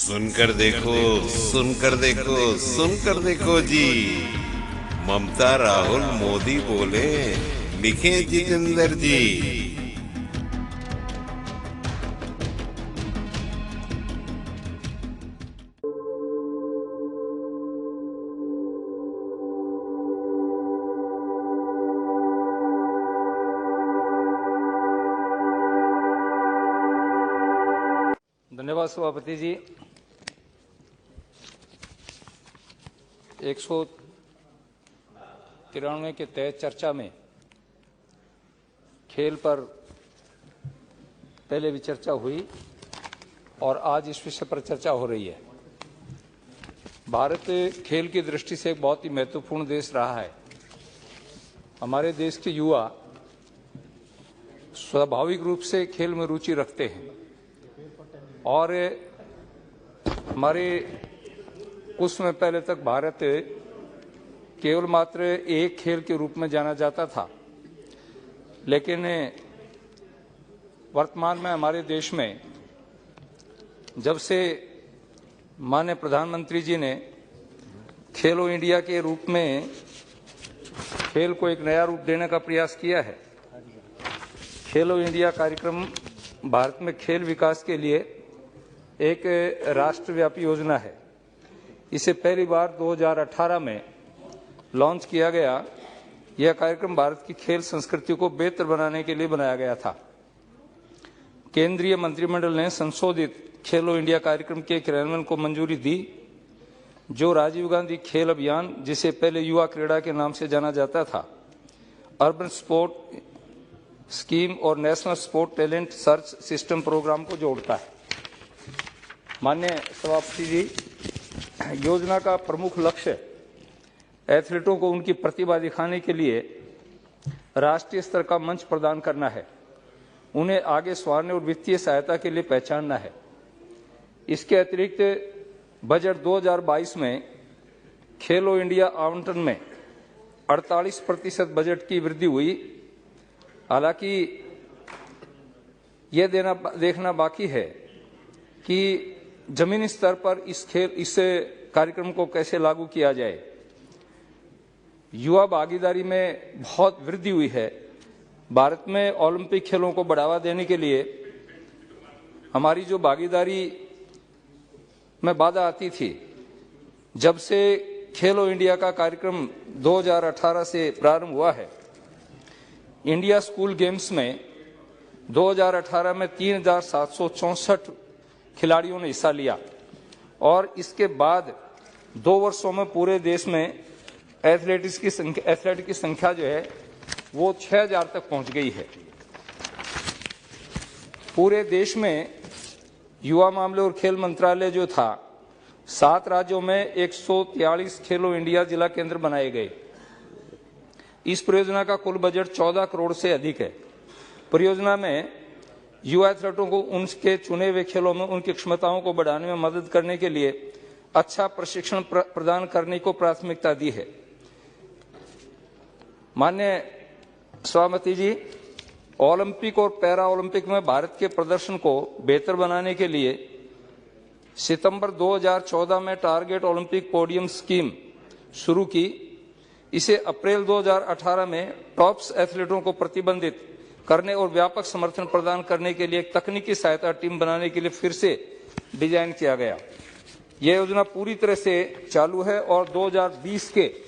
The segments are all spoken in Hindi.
सुनकर देखो, सुनकर देखो, सुनकर देखो जी। ममता राहुल मोदी बोले, लिखे जितेंद्र जी। धन्यवाद सभापति जी। 193 के तहत चर्चा में खेल पर पहले भी चर्चा हुई और आज इस विषय पर चर्चा हो रही है। भारत खेल की दृष्टि से एक बहुत ही महत्वपूर्ण देश रहा है। हमारे देश के युवा स्वाभाविक रूप से खेल में रुचि रखते हैं और हमारे कुछ समय पहले तक भारत केवल मात्र एक खेल के रूप में जाना जाता था, लेकिन वर्तमान में हमारे देश में जब से माननीय प्रधानमंत्री जी ने खेलो इंडिया के रूप में खेल को एक नया रूप देने का प्रयास किया है, खेलो इंडिया कार्यक्रम भारत में खेल विकास के लिए एक राष्ट्रव्यापी योजना है। इसे पहली बार 2018 में लॉन्च किया गया। यह कार्यक्रम भारत की खेल संस्कृति को बेहतर बनाने के लिए बनाया गया था। केंद्रीय मंत्रिमंडल ने संशोधित खेलो इंडिया कार्यक्रम के क्रियान्वयन को मंजूरी दी, जो राजीव गांधी खेल अभियान, जिसे पहले युवा क्रीड़ा के नाम से जाना जाता था, अर्बन स्पोर्ट स्कीम और national sport talent search system program को जोड़ता है। माननीय सभापति जी, योजना का प्रमुख लक्ष्य एथलीटों को उनकी प्रतिभा दिखाने के लिए राष्ट्रीय स्तर का मंच प्रदान करना है, उन्हें आगे संवारने और वित्तीय सहायता के लिए पहचानना है। इसके अतिरिक्त बजट 2022 में खेलो इंडिया आवंटन में 48% बजट की वृद्धि हुई। हालांकि यह देखना बाकी है कि जमीनी स्तर पर इस कार्यक्रम को कैसे लागू किया जाए। युवा भागीदारी में बहुत वृद्धि हुई है। भारत में ओलंपिक खेलों को बढ़ावा देने के लिए हमारी जो भागीदारी में बाधा आती थी, जब से खेलो इंडिया का कार्यक्रम 2018 से प्रारंभ हुआ है, इंडिया स्कूल गेम्स में 2018 में 3764 खिलाड़ियों ने हिस्सा लिया और इसके बाद 2 वर्षों में पूरे देश में एथलीट की संख्या जो है वो 6000 तक पहुंच गई है। पूरे देश में युवा मामले और खेल मंत्रालय जो था, 7 राज्यों में 143 खेलो इंडिया जिला केंद्र बनाए गए। इस परियोजना का कुल बजट 14 करोड़ से अधिक है। परियोजना में युवा एथलीटों को उनके चुने हुए खेलों में उनकी क्षमताओं को बढ़ाने में मदद करने के लिए अच्छा प्रशिक्षण प्रदान करने को प्राथमिकता दी है। माननीय सभापति जी, ओलंपिक और पैरा ओलंपिक में भारत के प्रदर्शन को बेहतर बनाने के लिए सितंबर 2014 में टारगेट ओलंपिक पोडियम स्कीम शुरू की। इसे अप्रैल 2018 में टॉप्स एथलीटों को प्रतिबंधित करने और व्यापक समर्थन प्रदान करने के लिए एक तकनीकी सहायता टीम बनाने के लिए फिर से डिजाइन किया गया। यह योजना पूरी तरह से चालू है और 2020 के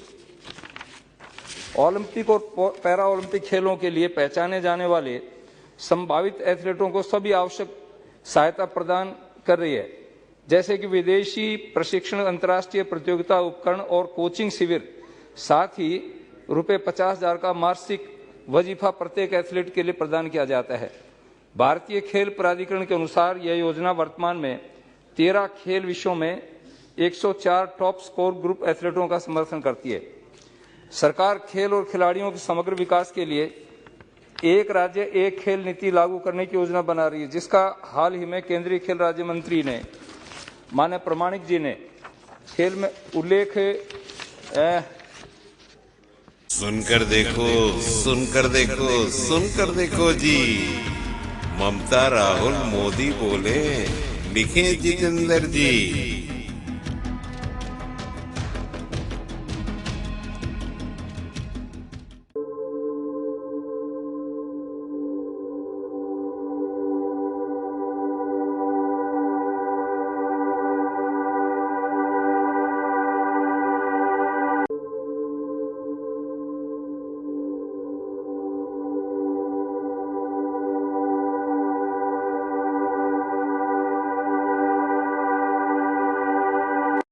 ओलंपिक और पैरा ओलंपिक खेलों के लिए पहचाने जाने वाले संभावित एथलीटों को सभी आवश्यक सहायता प्रदान कर रही है, जैसे कि विदेशी प्रशिक्षण, अंतर्राष्ट्रीय प्रतियोगिता उपकरण और कोचिंग शिविर। साथ ही ₹50,000 का मासिक वजीफा प्रत्येक एथलीट के लिए प्रदान किया जाता है। भारतीय खेल प्राधिकरण के अनुसार यह योजना वर्तमान में 13 खेल विषयों में 104 टॉप स्कोर ग्रुप एथलीटों का समर्थन करती है। सरकार खेल और खिलाड़ियों के समग्र विकास के लिए एक राज्य एक खेल नीति लागू करने की योजना बना रही है, जिसका हाल ही में केंद्रीय खेल राज्य मंत्री ने, माननीय प्रमाणिक जी ने खेल में उल्लेख सुनकर देखो, सुनकर देखो, सुनकर देखो जी। ममता राहुल मोदी बोले, लिखे जितेंद्र जी